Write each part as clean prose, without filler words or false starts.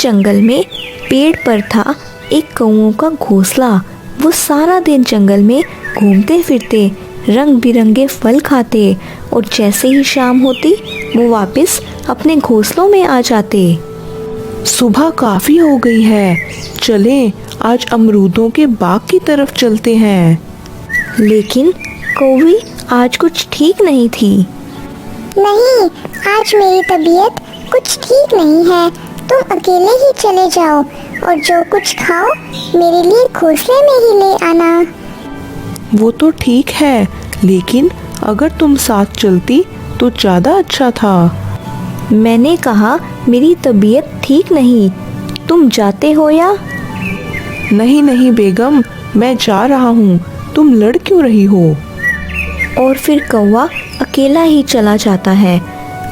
जंगल में पेड़ पर था एक कौओं का घोंसला। वो सारा दिन जंगल में घूमते फिरते रंग बिरंगे फल खाते और जैसे ही शाम होती वो वापस अपने घोंसलों में आ जाते। सुबह काफी हो गई है, चलें आज अमरूदों के बाग की तरफ चलते हैं। लेकिन कौवी आज कुछ ठीक नहीं थी। नहीं, आज मेरी तबीयत कुछ ठीक नहीं है। तुम अकेले ही चले जाओ और जो कुछ खाओ मेरे लिए घोंसले में ही ले आना। वो तो ठीक है, लेकिन अगर तुम साथ चलती तो ज़्यादा अच्छा था। मैंने कहा मेरी तबीयत ठीक नहीं, तुम जाते हो या? नहीं नहीं बेगम, मैं जा रहा हूँ, तुम लड़ क्यों रही हो? और फिर कौवा अकेला ही चला जाता है।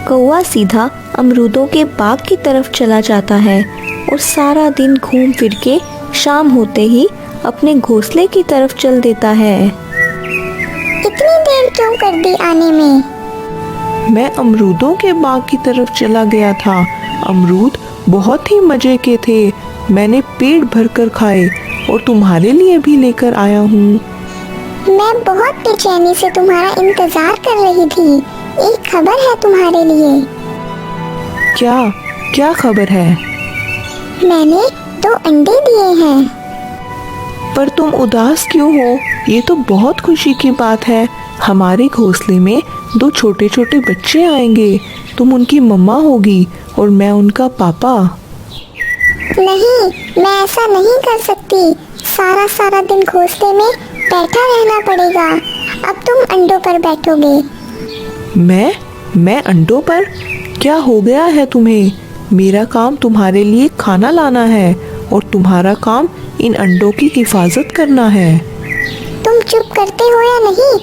कौवा सीधा अमरूदों के बाग की तरफ चला जाता है और सारा दिन घूम फिर के शाम होते ही अपने घोंसले की तरफ चल देता है। इतनी देर क्यों कर दी आने में? मैं अमरूदों के बाग की तरफ चला गया था। अमरूद बहुत ही मजे के थे, मैंने पेट भरकर खाए और तुम्हारे लिए भी लेकर आया हूँ। मैं बहुत बेचैनी से तुम्हारा इंतजार कर रही थी। एक खबर है तुम्हारे लिए। क्या क्या खबर है? मैंने 2 अंडे दिए हैं। पर तुम उदास क्यों हो? ये तो बहुत खुशी की बात है। हमारे घोंसले में 2 छोटे छोटे बच्चे आएंगे। तुम उनकी मम्मा होगी और मैं उनका पापा। नहीं, मैं ऐसा नहीं कर सकती। सारा दिन घोंसले में बैठा रहना पड़ेगा। अब तुम अंडों पर बैठोगे। मैं अंडों पर? क्या हो गया है तुम्हें? मेरा काम तुम्हारे लिए खाना लाना है और तुम्हारा काम इन अंडों की हिफाजत करना है। तुम चुप करते हो या नहीं?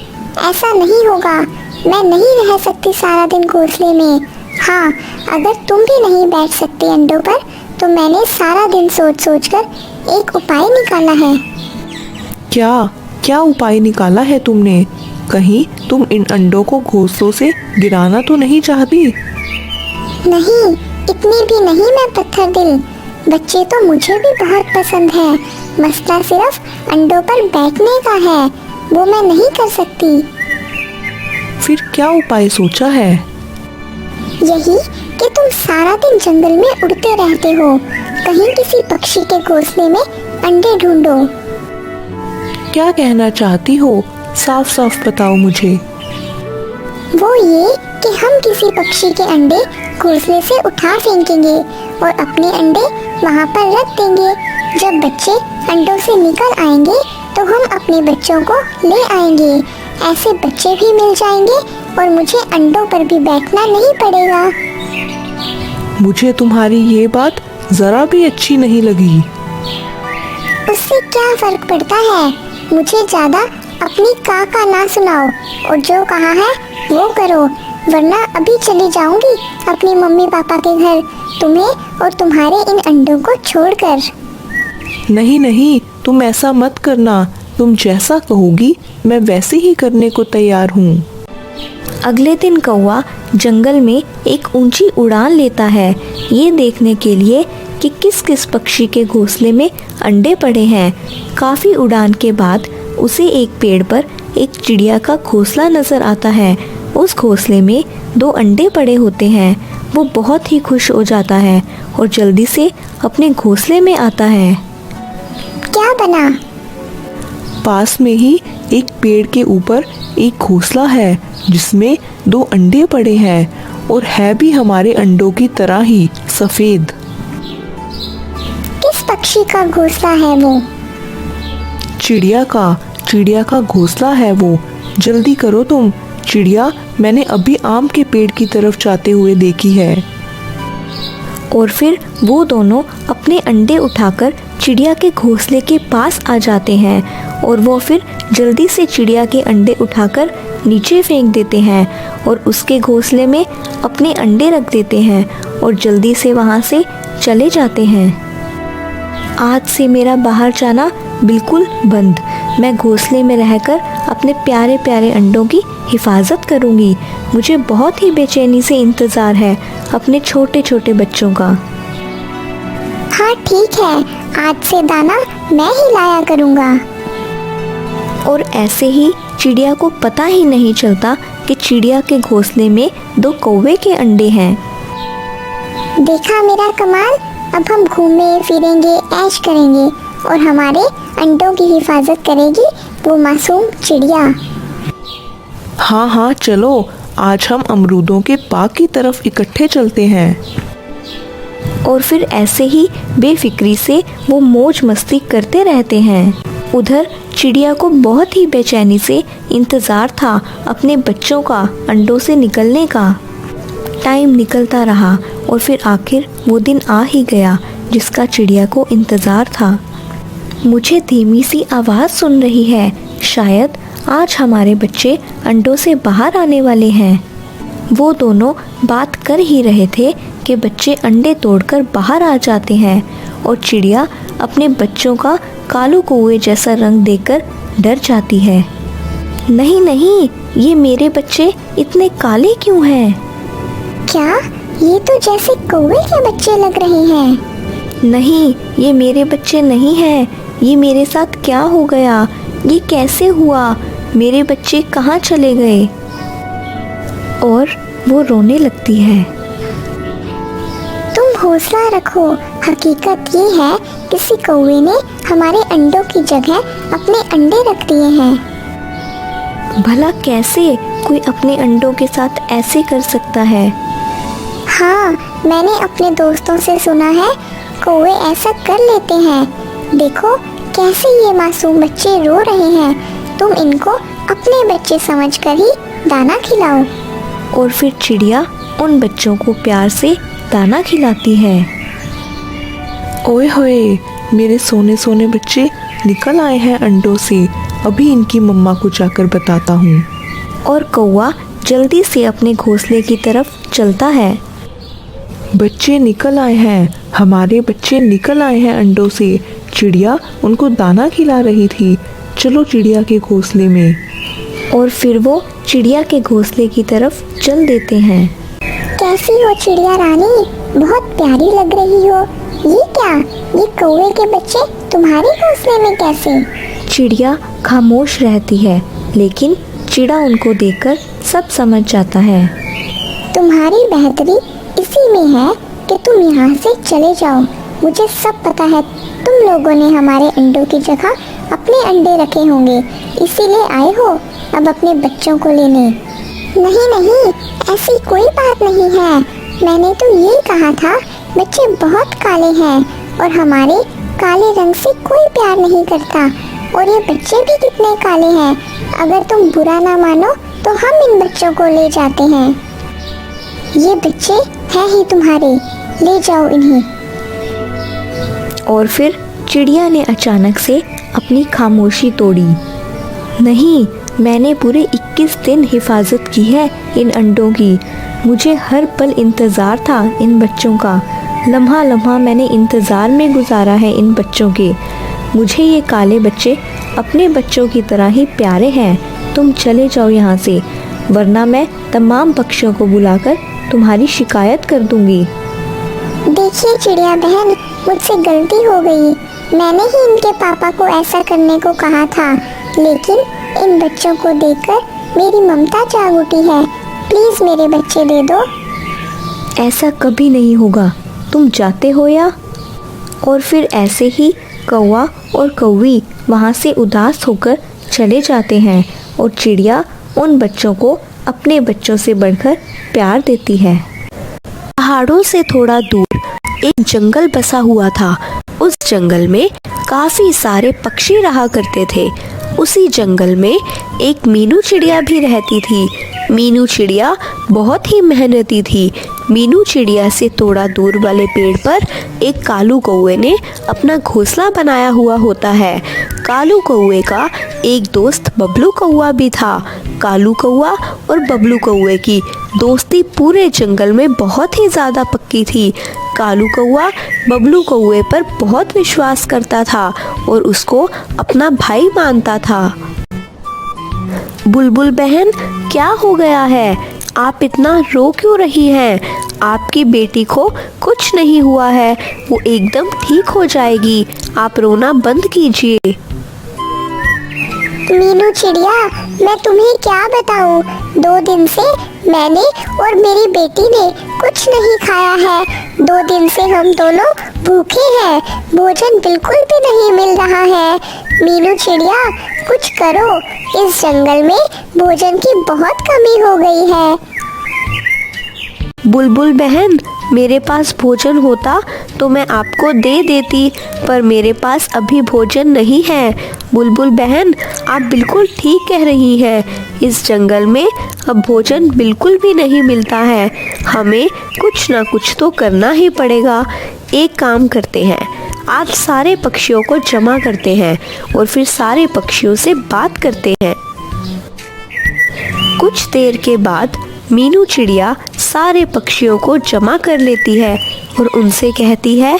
ऐसा नहीं होगा। मैं नहीं रह सकती सारा दिन घोंसले में। हाँ, अगर तुम भी नहीं बैठ सकते अंडों पर तो मैंने सारा दिन सोच कर एक उपाय निकाला है। क्या उपाय निकाला है तुमने? कहीं तुम इन अंडों को घोंसलों से गिराना तो नहीं चाहती? नहीं, इतनी भी नहीं मैं पत्थर दिल। बच्चे तो मुझे भी बहुत पसंद है। मसला सिर्फ अंडों पर बैठने का है, वो मैं नहीं कर सकती। फिर क्या उपाय सोचा है? यही कि तुम सारा दिन जंगल में उड़ते रहते हो। कहीं किसी पक्षी के घोंसले में अंडे ढूंढो। क्या कहना चाहती हो? साफ साफ बताओ मुझे। वो ये कि हम किसी पक्षी के अंडे घोंसले से उठा फेंकेंगे और अपने अंडे वहाँ पर रख देंगे। जब बच्चे अंडों से निकल आएंगे तो हम अपने बच्चों को ले आएंगे। ऐसे बच्चे भी मिल जाएंगे और मुझे अंडों पर भी बैठना नहीं पड़ेगा। मुझे तुम्हारी ये बात जरा भी अच्छी नहीं लगी। उससे क्या फर्क पड़ता है? मुझे ज्यादा अपनी का ना सुनाओ और जो कहा है वो करो, वरना अभी चली जाऊंगी अपनी मम्मी पापा के घर, तुम्हें और तुम्हारे इन अंडों को छोड़कर। नहीं, तुम ऐसा मत करना। तुम जैसा कहोगी मैं वैसे ही करने को तैयार हूँ। अगले दिन कौवा जंगल में एक ऊंची उड़ान लेता है, ये देखने के लिए कि किस किस पक्षी के घोंसले में अंडे पड़े हैं। काफ़ी उड़ान के बाद उसे एक पेड़ पर एक चिड़िया का घोंसला नज़र आता है। उस घोंसले में 2 अंडे पड़े होते हैं। वो बहुत ही खुश हो जाता है और जल्दी से अपने घोंसले में आता है। क्या बना? पास में ही एक पेड़ के ऊपर एक घोंसला है जिसमें 2 अंडे पड़े हैं और है भी हमारे अंडों की तरह ही सफ़ेद। किस पक्षी का घोंसला है वो? चिड़िया का घोंसला है वो। जल्दी करो तुम। चिड़िया मैंने अभी आम के पेड़ की तरफ जाते हुए देखी है। और फिर वो दोनों अपने अंडे उठाकर चिड़िया के घोंसले के पास आ जाते हैं और वो फिर जल्दी से चिड़िया के अंडे उठाकर नीचे फेंक देते हैं और उसके घोंसले में अपने अंडे रख देते हैं और जल्दी से वहाँ से चले जाते हैं। आज से मेरा बाहर जाना बिल्कुल बंद। मैं घोंसले में रहकर अपने प्यारे प्यारे अंडों की हिफाजत करूँगी। मुझे बहुत ही बेचैनी से इंतज़ार है अपने छोटे छोटे बच्चों का। हाँ ठीक है, आज से दाना मैं ही लाया करूँगा। और ऐसे ही चिड़िया को पता ही नहीं चलता कि चिड़िया के घोंसले में 2 कौवे के अंडे हैं। देखा मेरा कमाल, अब हम घूमे फिरेंगे, ऐश करेंगे और हमारे अंडों की हिफाजत करेगी वो मासूम चिड़िया। हाँ हाँ चलो, आज हम अमरूदों के बाग की तरफ इकट्ठे चलते हैं। और फिर ऐसे ही बेफिक्री से वो मौज मस्ती करते रहते हैं। उधर चिड़िया को बहुत ही बेचैनी से इंतज़ार था अपने बच्चों का अंडों से निकलने का। टाइम निकलता रहा और फिर आखिर वो दिन आ ही गया जिसका चिड़िया को इंतज़ार था। मुझे धीमी सी आवाज़ सुन रही है, शायद आज हमारे बच्चे अंडों से बाहर आने वाले हैं। वो दोनों बात कर ही रहे थे कि बच्चे अंडे तोड़कर बाहर आ जाते हैं और चिड़िया अपने बच्चों का कालू कौवे जैसा रंग देखकर डर जाती है। नहीं नहीं, ये मेरे बच्चे इतने काले क्यों हैं? क्या ये तो जैसे कौवे के बच्चे लग रहे हैं। नहीं, ये मेरे बच्चे नहीं हैं। ये मेरे साथ क्या हो गया? ये कैसे हुआ? मेरे बच्चे कहाँ चले गए? और वो रोने लगती है। तुम हौसला रखो, हकीकत ये है किसी कौवे ने हमारे अंडों की जगह अपने अंडे रख दिए हैं। भला कैसे कोई अपने अंडों के साथ ऐसे कर सकता है? हाँ, मैंने अपने दोस्तों से सुना है कौवे ऐसा कर लेते हैं। देखो कैसे ये मासूम बच्चे रो रहे हैं। तुम इनको अपने बच्चे समझकर ही दाना खिलाओ। और फिर चिड़िया उन बच्चों को प्यार से दाना खिलाती है। ओए होए, मेरे सोने सोने बच्चे निकल आए हैं अंडों से। अभी इनकी मम्मा को जाकर बताता हूँ। और कौवा जल्दी से अपने घोंसले की तरफ चलता है। बच्चे निकल आए हैं, हमारे बच्चे निकल आए हैं अंडों से। चिड़िया उनको दाना खिला रही थी। चलो चिड़िया के घोंसले में। और फिर वो चिड़िया के घोंसले की तरफ चल देते हैं। कैसी हो चिड़िया रानी, बहुत प्यारी लग रही हो। ये क्या, ये कौवे के बच्चे तुम्हारे घोंसले में कैसे? चिड़िया खामोश रहती है, लेकिन चिड़ा उनको देखकर सब समझ जाता है। तुम्हारी बेहतरी इसी में है कि तुम यहाँ से चले जाओ। मुझे सब पता है, तुम लोगों ने हमारे अंडों की जगह अपने अंडे रखे होंगे, इसीलिए आए हो अब अपने बच्चों को लेने। नहीं नहीं, ऐसी कोई बात नहीं है। मैंने तो ये कहा था बच्चे बहुत काले हैं और हमारे काले रंग से कोई प्यार नहीं करता। और ये बच्चे भी कितने काले हैं। अगर तुम बुरा ना मानो तो हम इन बच्चों को ले जाते हैं। ये बच्चे हैं ही तुम्हारे, ले जाओ इन्हें। और फिर चिड़िया ने अचानक से अपनी खामोशी तोड़ी। नहीं, मैंने पूरे 21 दिन हिफाजत की है इन अंडों की। मुझे हर पल इंतज़ार था इन बच्चों का। लम्हा लम्हा मैंने इंतज़ार में गुजारा है इन बच्चों के। मुझे ये काले बच्चे अपने बच्चों की तरह ही प्यारे हैं। तुम चले जाओ यहाँ से, वरना मैं तमाम पक्षियों को बुलाकर तुम्हारी शिकायत कर दूंगी। देखिए चिड़िया बहन, मुझसे गलती हो गई। मैंने ही इनके पापा को ऐसा करने को कहा था, लेकिन इन बच्चों को देखकर मेरी ममता जाग उठी है। प्लीज़ मेरे बच्चे दे दो। ऐसा कभी नहीं होगा, तुम जाते हो या? और फिर ऐसे ही कौवा और कौवी वहाँ से उदास होकर चले जाते हैं और चिड़िया उन बच्चों को अपने बच्चों से बढ़कर प्यार देती है। पहाड़ों से थोड़ा दूर एक जंगल बसा हुआ था। उस जंगल में काफी सारे पक्षी रहा करते थे। उसी जंगल में एक मीनू चिड़िया भी रहती थी। मीनू चिड़िया बहुत ही मेहनती थी। मीनू चिड़िया से थोड़ा दूर वाले पेड़ पर एक कालू कौवे ने अपना घोंसला बनाया हुआ होता है। कालू कौवे का एक दोस्त बबलू कौवा भी था। कालू कौवा और बबलू कौवे की दोस्ती पूरे जंगल में बहुत ही ज़्यादा पक्की थी। कालू कौवा बबलू कौवे पर बहुत विश्वास करता था और उसको अपना भाई मानता था। बुलबुल बहन, क्या हो गया है? आप इतना रो क्यों रही हैं? आपकी बेटी को कुछ नहीं हुआ है, वो एकदम ठीक हो जाएगी। आप रोना बंद कीजिए। मीनू चिड़िया, मैं तुम्हें क्या बताऊं, 2 दिन से मैंने और मेरी बेटी ने कुछ नहीं खाया है। 2 दिन से हम दोनों भूखे हैं, भोजन बिल्कुल भी नहीं मिल रहा है। मीनू चिड़िया, कुछ करो, इस जंगल में भोजन की बहुत कमी हो गई है। बुलबुल बहन, मेरे पास भोजन होता तो मैं आपको दे देती, पर मेरे पास अभी भोजन नहीं है। बुलबुल बहन, आप बिल्कुल ठीक कह रही हैं। इस जंगल में अब भोजन बिल्कुल भी नहीं मिलता है। हमें कुछ ना कुछ तो करना ही पड़ेगा। एक काम करते हैं, आज सारे पक्षियों को जमा करते हैं और फिर सारे पक्षियों से बात करते हैं। कुछ देर के बाद मीनू चिड़िया सारे पक्षियों को जमा कर लेती है और उनसे कहती है,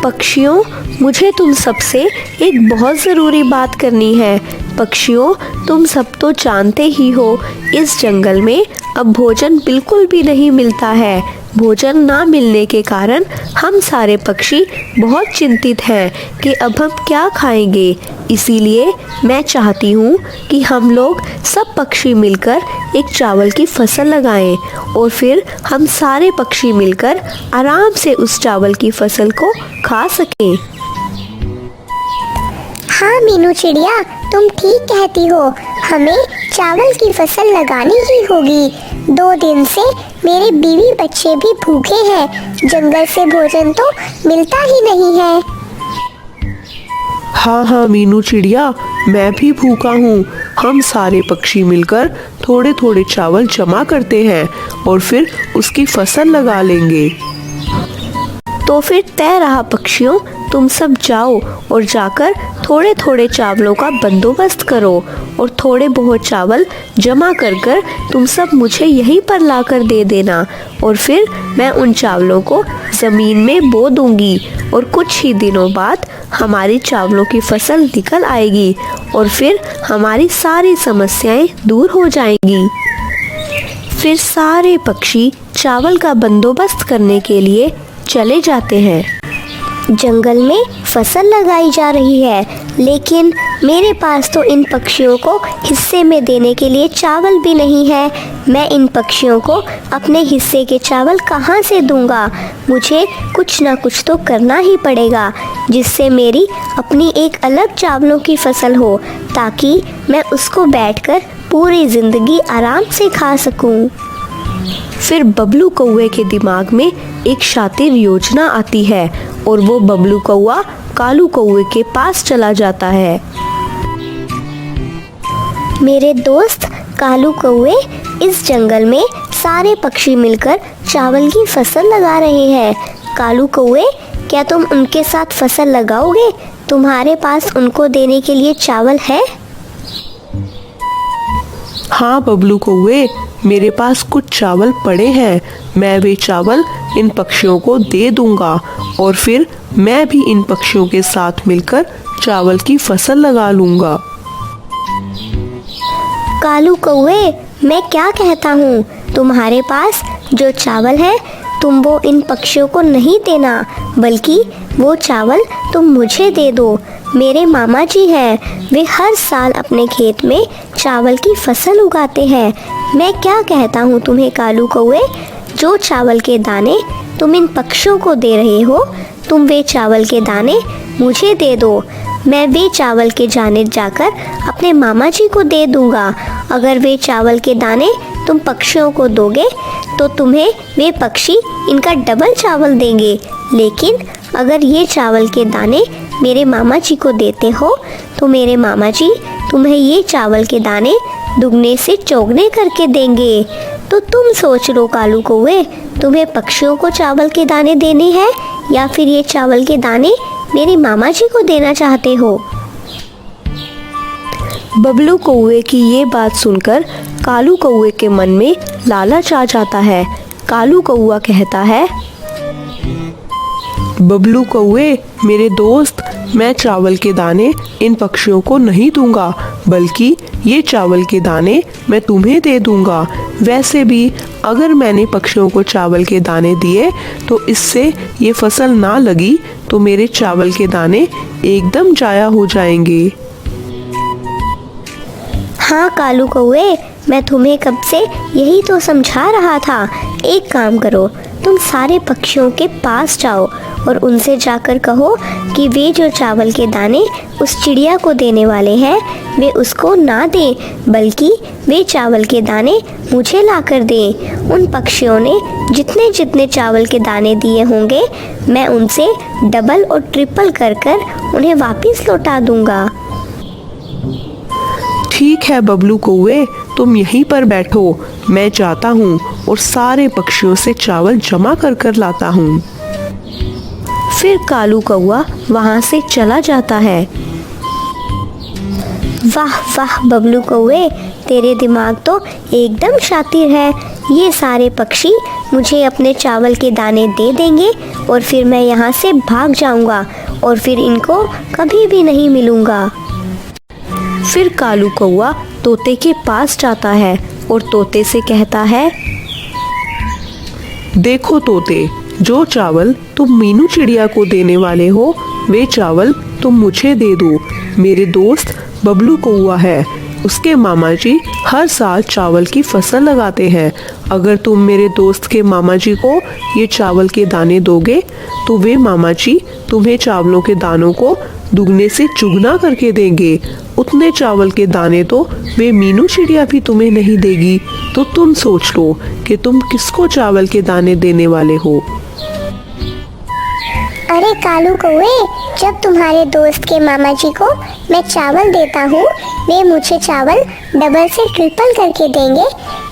पक्षियों, मुझे तुम सबसे एक बहुत ज़रूरी बात करनी है। पक्षियों, तुम सब तो जानते ही हो, इस जंगल में अब भोजन बिल्कुल भी नहीं मिलता है। भोजन ना मिलने के कारण हम सारे पक्षी बहुत चिंतित हैं कि अब हम क्या खाएंगे। इसीलिए मैं चाहती हूँ कि हम लोग सब पक्षी मिलकर एक चावल की फसल लगाएं और फिर हम सारे पक्षी मिलकर आराम से उस चावल की फसल को खा सकें। हाँ मीनू चिड़िया, तुम ठीक कहती हो, हमें चावल की फसल लगानी ही होगी। 2 दिन से मेरे बीवी बच्चे भी भूखे हैं, जंगल से भोजन तो मिलता ही नहीं है। हाँ मीनू चिड़िया, मैं भी भूखा हूँ। हम सारे पक्षी मिलकर थोड़े थोड़े चावल जमा करते हैं और फिर उसकी फसल लगा लेंगे। तो फिर तय रहा पक्षियों, तुम सब जाओ और जाकर थोड़े थोड़े चावलों का बंदोबस्त करो और थोड़े बहुत चावल जमा कर कर तुम सब मुझे यहीं पर लाकर दे देना और फिर मैं उन चावलों को ज़मीन में बो दूंगी और कुछ ही दिनों बाद हमारी चावलों की फसल निकल आएगी और फिर हमारी सारी समस्याएं दूर हो जाएंगी। फिर सारे पक्षी चावल का बंदोबस्त करने के लिए चले जाते हैं। जंगल में फसल लगाई जा रही है, लेकिन मेरे पास तो इन पक्षियों को हिस्से में देने के लिए चावल भी नहीं है। मैं इन पक्षियों को अपने हिस्से के चावल कहाँ से दूंगा? मुझे कुछ ना कुछ तो करना ही पड़ेगा, जिससे मेरी अपनी एक अलग चावलों की फसल हो, ताकि मैं उसको बैठकर पूरी ज़िंदगी आराम से खा सकूं। फिर बबलू कौवे के दिमाग में एक शातिर योजना आती है और वो बबलू कौवा कालू कौवे के पास चला जाता है। मेरे दोस्त कालू कौवे, इस जंगल में सारे पक्षी मिलकर चावल की फसल लगा रहे हैं। कालू कौवे, क्या तुम उनके साथ फसल लगाओगे? तुम्हारे पास उनको देने के लिए चावल है? हाँ बबलू कौवे, मेरे पास कुछ चावल पड़े हैं। मैं वे चावल इन पक्षियों को दे दूंगा और फिर मैं भी इन पक्षियों के साथ मिलकर चावल की फसल लगा लूंगा। कालू कौवे, मैं क्या कहता हूँ, तुम्हारे पास जो चावल है तुम वो इन पक्षियों को नहीं देना, बल्कि वो चावल तुम मुझे दे दो। मेरे मामा जी हैं, वे हर साल अपने खेत में चावल की फसल उगाते हैं। मैं क्या कहता हूँ तुम्हें कालू कौवे, जो चावल के दाने तुम इन पक्षियों को दे रहे हो, तुम वे चावल के दाने मुझे दे दो। मैं वे चावल के दाने जाकर अपने मामा जी को दे दूँगा। अगर वे चावल के दाने तुम पक्षियों को दोगे तो तुम्हें वे पक्षी इनका डबल चावल देंगे, लेकिन अगर ये चावल के दाने मेरे मामा जी को देते हो तो मेरे मामा जी तुम्हें ये चावल के दाने दुगने से चौगने करके देंगे। तो तुम सोच लो कालू कौवे, तुम्हें पक्षियों को चावल के दाने देने हैं या फिर ये चावल के दाने मेरे मामा जी को देना चाहते हो? बबलू कौवे की ये बात सुनकर कालू कौवे के मन में लालच आ जाता है। कालू कौवा कहता है, बबलू कौवे, मेरे दोस्त, मैं चावल के दाने इन पक्षियों को नहीं दूंगा, बल्कि ये चावल के दाने मैं तुम्हें दे दूंगा। वैसे भी अगर मैंने पक्षियों को चावल के दाने दिए तो इससे ये फसल ना लगी तो मेरे चावल के दाने एकदम जाया हो जाएंगे। हाँ कालू कौवे, मैं तुम्हें कब से यही तो समझा रहा था। एक काम करो, तुम सारे पक्षियों के पास जाओ और उनसे जाकर कहो कि वे जो चावल के दाने उस चिड़िया को देने वाले हैं वे उसको ना दें, बल्कि वे चावल के दाने मुझे लाकर दें। उन पक्षियों ने जितने जितने चावल के दाने दिए होंगे मैं उनसे डबल और ट्रिपल कर कर उन्हें वापस लौटा दूंगा। ठीक है बबलू कौवे, तुम यहीं पर बैठो, मैं जाता हूँ और सारे पक्षियों से चावल जमा कर कर लाता हूँ। फिर कालू कौवा वहाँ से चला जाता है। वाह वाह बबलू कौवे, तेरे दिमाग तो एकदम शातिर है। ये सारे पक्षी मुझे अपने चावल के दाने दे देंगे और फिर मैं यहाँ से भाग जाऊँगा और फिर इनको कभी भी नहीं मिलूँगा। फिर कालू कौवा तोते के पास जाता है और तोते से कहता है, देखो तोते, जो चावल तुम मीनू चिड़िया को देने वाले हो वे चावल तुम मुझे दे दो। मेरे दोस्त बबलू कौवा है, उसके मामा जी हर साल चावल की फसल लगाते हैं। अगर तुम मेरे दोस्त के मामा जी को ये चावल के दाने दोगे तो वे मामा जी तुम्हें चावलों के दानों को दुगने से चुगना करके देंगे। उतने चावल के दाने तो वे मीनू चिड़िया भी तुम्हें नहीं देगी। तो तुम सोच लो कि तुम किसको चावल के दाने देने वाले हो। अरे कालू कौवे, जब तुम्हारे दोस्त के मामा जी को मैं चावल देता हूँ वे मुझे चावल डबल से ट्रिपल करके देंगे,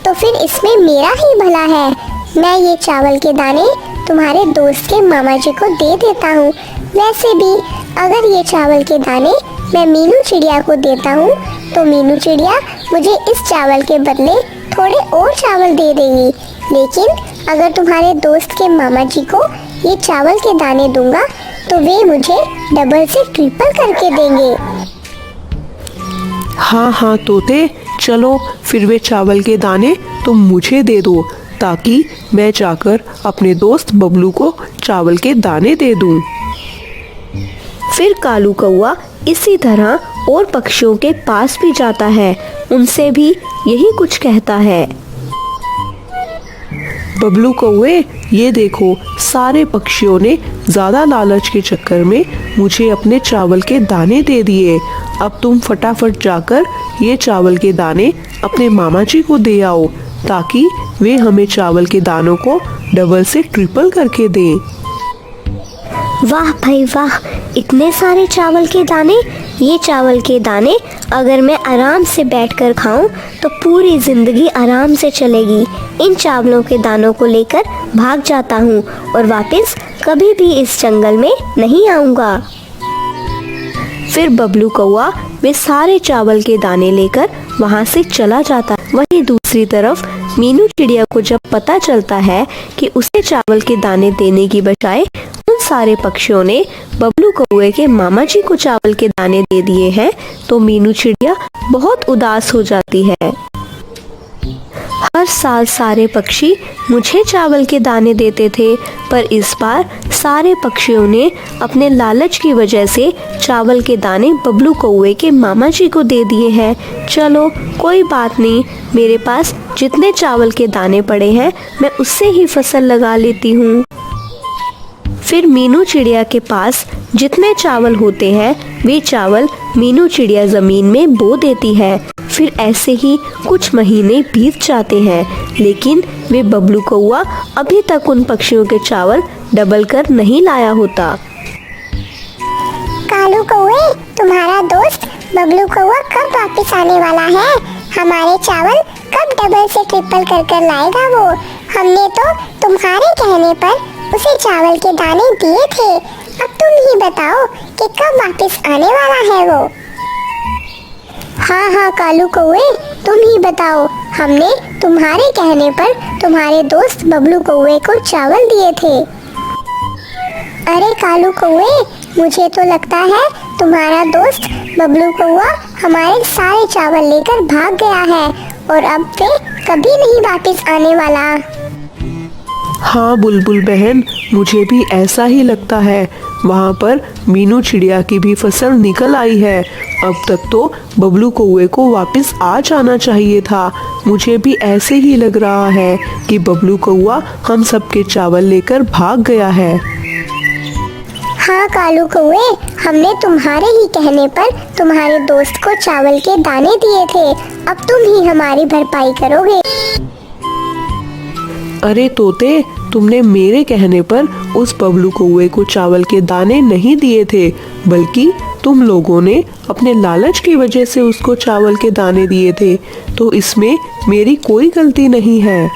तो फिर इसमें मेरा ही भला है। मैं ये चावल के दाने तुम्हारे दोस्त के मामा जी को दे देता हूँ। वैसे भी अगर ये चावल के दाने मैं मीनू चिड़िया को देता हूँ तो मीनू चिड़िया मुझे इस चावल के बदले थोड़े और चावल दे देगी। लेकिन अगर तुम्हारे दोस्त के मामा जी को ये चावल के दाने दूंगा तो वे मुझे डबल से ट्रिपल करके देंगे। हाँ हाँ तोते, चलो फिर वे चावल के दाने तुम मुझे दे दो ताकि मैं जाकर अपने दोस्त बबलू को चावल के दाने दे दूं। फिर कालू कौवा इसी तरह और पक्षियों के पास भी जाता है, उनसे भी यही कुछ कहता है। बबलू कौवे, ये देखो, सारे पक्षियों ने ज्यादा लालच के चक्कर में मुझे अपने चावल के दाने दे दिए। अब तुम फटाफट जाकर ये चावल के दाने अपने मामा जी को दे आओ ताकि वे हमें चावल के दानों को डबल से ट्रिपल करके दें। वाह भाई वाह, इतने सारे चावल के दाने। ये चावल के दाने अगर मैं आराम से बैठकर खाऊं तो पूरी ज़िंदगी आराम से चलेगी। इन चावलों के दानों को लेकर भाग जाता हूँ और वापस कभी भी इस जंगल में नहीं आऊँगा। फिर बबलू कौवा वे सारे चावल के दाने लेकर वहाँ से चला जाता। वहीं दूसरी तरफ मीनू चिड़िया को जब पता चलता है कि उसे चावल के दाने देने की बजाय उन सारे पक्षियों ने बबलू कौवे के मामा जी को चावल के दाने दे दिए हैं तो मीनू चिड़िया बहुत उदास हो जाती है। हर साल सारे पक्षी मुझे चावल के दाने देते थे, पर इस बार सारे पक्षियों ने अपने लालच की वजह से चावल के दाने बबलू कौवे के मामा जी को दे दिए हैं। चलो कोई बात नहीं, मेरे पास जितने चावल के दाने पड़े हैं मैं उससे ही फसल लगा लेती हूँ। फिर मीनू चिड़िया के पास जितने चावल होते हैं वे चावल मीनू चिड़िया ज़मीन में बो देती है। फिर ऐसे ही कुछ महीने बीत जाते हैं, लेकिन वे बबलू कौवा अभी तक उन पक्षियों के चावल डबल कर नहीं लाया होता। कालू कौवे, तुम्हारा दोस्त बबलू कौवा कब वापस आने वाला है? हमारे चावल कब डबल से ट्रिपल कर कर लाएगा वो? हमने तो तुम्हारे कहने पर उसे चावल के दाने दिए थे। अब तुम ही बताओ कि कब वापस आने वाला है वो? हाँ हाँ कालू कौवे, तुम ही बताओ। हमने तुम्हारे कहने पर तुम्हारे दोस्त बबलू कौवे को चावल दिए थे। अरे कालू कौवे, मुझे तो लगता है तुम्हारा दोस्त बबलू कौआ हमारे सारे चावल लेकर भाग गया है और अब वे कभी नहीं वापस आने वाला। हाँ बुलबुल बहन, मुझे भी ऐसा ही लगता है। वहाँ पर मीनू चिड़िया की भी फसल निकल आई है। अब तक तो बबलू कौवे को वापस आ जाना चाहिए था। मुझे भी ऐसे ही लग रहा है कि बबलू कौवा हम सबके चावल लेकर भाग गया है। हाँ कालू कौवे, हमने तुम्हारे ही कहने पर तुम्हारे दोस्त को चावल के दाने दिए थे। अब तुम ही हमारी भरपाई करोगे। अरे तोते, तुमने मेरे कहने पर उस बबलू कौवे को चावल के दाने नहीं दिए थे, बल्कि तुम लोगों ने अपने लालच की वजह से उसको चावल के दाने दिए थे। तो इसमें मेरी कोई गलती नहीं है।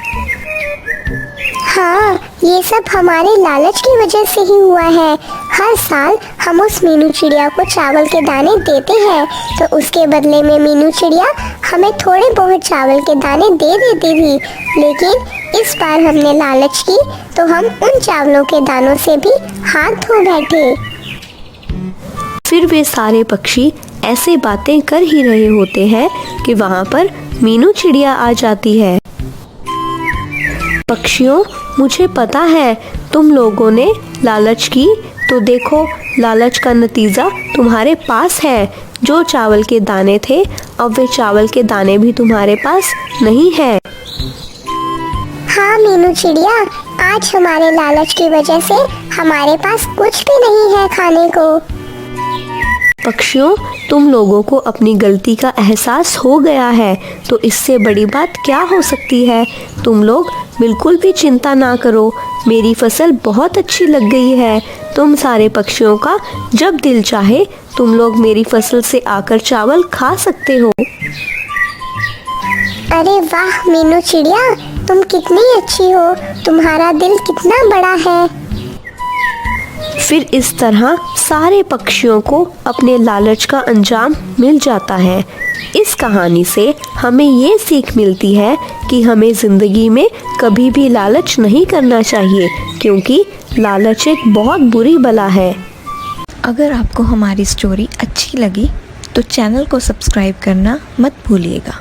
हाँ, ये सब हमारे लालच की वजह से ही हुआ है। हर साल हम उस मीनू चिड़िया को चावल के दाने देते हैं, तो उसके बदले में मीनू चिड़िया हमें थोड़े बहुत चावल के दाने दे देती थी। लेकिन इस बार हमने लालच की तो हम उन चावलों के दानों से भी हाथ धो बैठे। फिर वे सारे पक्षी ऐसे बातें कर ही रहे होते हैं कि वहाँ पर मीनू चिड़िया आ जाती है। पक्षियों, मुझे पता है तुम लोगों ने लालच की, तो देखो लालच का नतीजा तुम्हारे पास है। जो चावल के दाने थे, अब वे चावल के दाने भी तुम्हारे पास नहीं है। हाँ मीनू चिड़िया, आज हमारे लालच की वजह से हमारे पास कुछ भी नहीं है खाने को। पक्षियों, तुम लोगों को अपनी गलती का एहसास हो गया है, तो इससे बड़ी बात क्या हो सकती है। तुम लोग बिल्कुल भी चिंता ना करो, मेरी फसल बहुत अच्छी लग गई है। तुम सारे पक्षियों का जब दिल चाहे तुम लोग मेरी फसल से आकर चावल खा सकते हो। अरे वाह मीनू चिड़िया, तुम कितनी अच्छी हो, तुम्हारा दिल कितना बड़ा है। फिर इस तरह सारे पक्षियों को अपने लालच का अंजाम मिल जाता है। इस कहानी से हमें ये सीख मिलती है कि हमें ज़िंदगी में कभी भी लालच नहीं करना चाहिए, क्योंकि लालच एक बहुत बुरी बला है। अगर आपको हमारी स्टोरी अच्छी लगी तो चैनल को सब्सक्राइब करना मत भूलिएगा।